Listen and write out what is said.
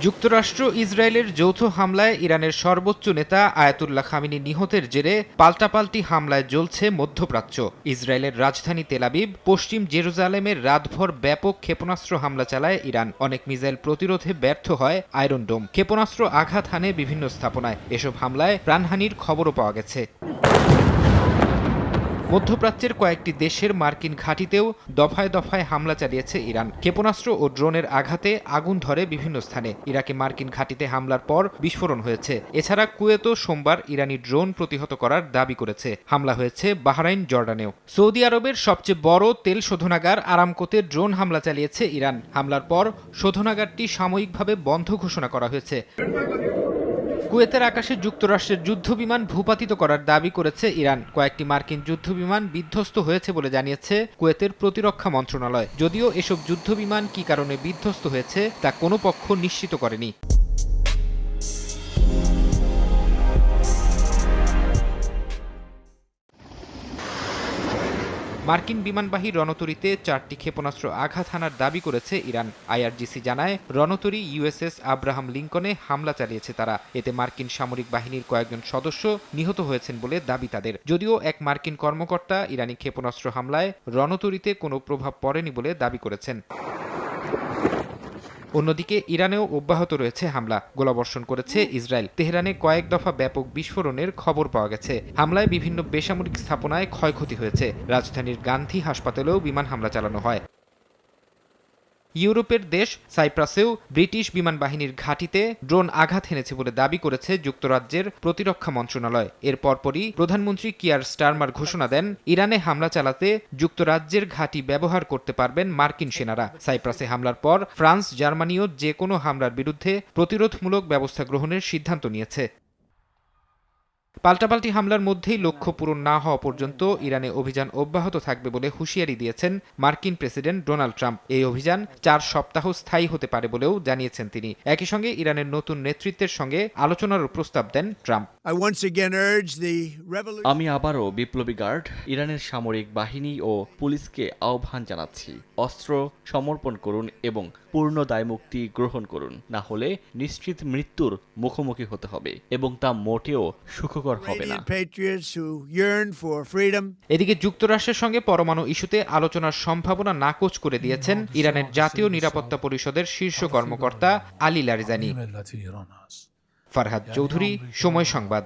যুক্তরাষ্ট্র ইসরায়েলের যৌথ হামলায় ইরানের সর্বোচ্চ নেতা আয়াতুল্লাহ খামেনি নিহতের জেরে পাল্টাপাল্টি হামলায় জ্বলছে মধ্যপ্রাচ্য। ইসরায়েলের রাজধানী তেল আবিব, পশ্চিম জেরুজালেমের রাতভর ব্যাপক ক্ষেপণাস্ত্র হামলা চালায় ইরান। অনেক মিসাইল প্রতিরোধে ব্যর্থ হয় আয়রন ডোম। ক্ষেপণাস্ত্র আঘাত হানে বিভিন্ন স্থাপনায়। এসব হামলায় প্রাণহানির খবরও পাওয়া গেছে। মধ্যপ্রাচ্যের কয়েকটি দেশের মার্কিন ঘাঁটিতেও দফায় দফায় হামলা চালিয়েছে ইরান। ক্ষেপণাস্ত্র ও ড্রোনের আঘাতে আগুন ধরে বিভিন্ন স্থানে। ইরাকে মার্কিন ঘাঁটিতে হামলার পর বিস্ফোরণ হয়েছে। এছাড়া কুয়েতও সোমবার ইরানি ড্রোন প্রতিহত করার দাবি করেছে। হামলা হয়েছে বাহরাইন, জর্ডানেও। সৌদি আরবের সবচেয়ে বড় তেল শোধনাগার আরামকোতে ড্রোন হামলা চালিয়েছে ইরান। হামলার পর শোধনাগারটি সাময়িকভাবে বন্ধ ঘোষণা করা হয়েছে। কুয়েতের আকাশে যুক্তরাষ্ট্রের যুদ্ধবিমান ভূপাতিত করার দাবি করেছে ইরান। কয়েকটি মার্কিন যুদ্ধবিমান বিধ্বস্ত হয়েছে বলে জানিয়েছে কুয়েতের প্রতিরক্ষা মন্ত্রণালয়। যদিও এসব যুদ্ধবিমান কী কারণে বিধ্বস্ত হয়েছে তা কোনো পক্ষ নিশ্চিত করেনি। মার্কিন বিমানবাহী রণতরীতে 4টি ক্ষেপণাস্ত্র আঘাত হানার দাবি করেছে ইরান। আইআরজিসি জানায়, রণতরী ইউএসএস আব্রাহাম লিঙ্কনে হামলা চালিয়েছে তারা। এতে মার্কিন সামরিক বাহিনীর কয়েকজন সদস্য নিহত হয়েছেন বলে দাবি তাদের। যদিও এক মার্কিন কর্মকর্তা ইরানি ক্ষেপণাস্ত্র হামলায় রণতরীতে কোনো প্রভাব পড়েনি বলে দাবি করেছেন। অন্যদিকে ইরানেও অব্যাহত রয়েছে হামলা। গোলাবর্ষণ করেছে ইসরায়েল। তেহরানে কয়েক দফা ব্যাপক বিস্ফোরণের খবর পাওয়া গেছে। হামলায় বিভিন্ন বেসামরিক স্থাপনায় ক্ষয়ক্ষতি হয়েছে। রাজধানীর গান্ধী হাসপাতালেও বিমান হামলা চালানো হয়। ইউরোপের দেশ সাইপ্রাসেও ব্রিটিশ বিমান বাহিনীর ঘাঁটিতে ড্রোন আঘাত হেনেছে বলে দাবি করেছে যুক্তরাজ্যের প্রতিরক্ষা মন্ত্রণালয়। এর পরপরই প্রধানমন্ত্রী কিয়ার স্টারমার ঘোষণা দেন, ইরানে হামলা চালাতে যুক্তরাজ্যের ঘাঁটি ব্যবহার করতে পারবেন মার্কিন সেনারা। সাইপ্রাসে হামলার পর ফ্রান্স, জার্মানিও যে কোনো হামলার বিরুদ্ধে প্রতিরোধমূলক ব্যবস্থা গ্রহণের সিদ্ধান্ত নিয়েছে। পাল্টাপাল্টি হামলার মধ্যেই লক্ষ্য পূরণ না হওয়া পর্যন্ত ইরানে অভিযান অব্যাহত থাকবে বলে হুঁশিয়ারি দিয়েছেন মার্কিন প্রেসিডেন্ট ডোনাল্ড ট্রাম্প। এই অভিযান 4 সপ্তাহ স্থায়ী হতে পারে বলেও জানিয়েছেন তিনি। একই সঙ্গে ইরানের নতুন নেতৃত্বের সঙ্গে আলোচনারও প্রস্তাব দেন ট্রাম্প। আমি আবারও বিপ্লবী গার্ড, ইরানের সামরিক বাহিনী ও পুলিশকে আহ্বান জানাচ্ছি, অস্ত্র সমর্পণ করুন এবং পূর্ণ দায়মুক্তি গ্রহণ করুন। না হলে নিশ্চিত মৃত্যুর মুখোমুখি হতে হবে এবং তা মোটেও সুখকর হবে না। এদিকে যুক্তরাষ্ট্রের সঙ্গে পরমাণু ইস্যুতে আলোচনার সম্ভাবনা নাকচ করে দিয়েছেন ইরানের জাতীয় নিরাপত্তা পরিষদের শীর্ষ কর্মকর্তা আলী লারিজানি। ফারহাদ চৌধুরী, সময় সংবাদ।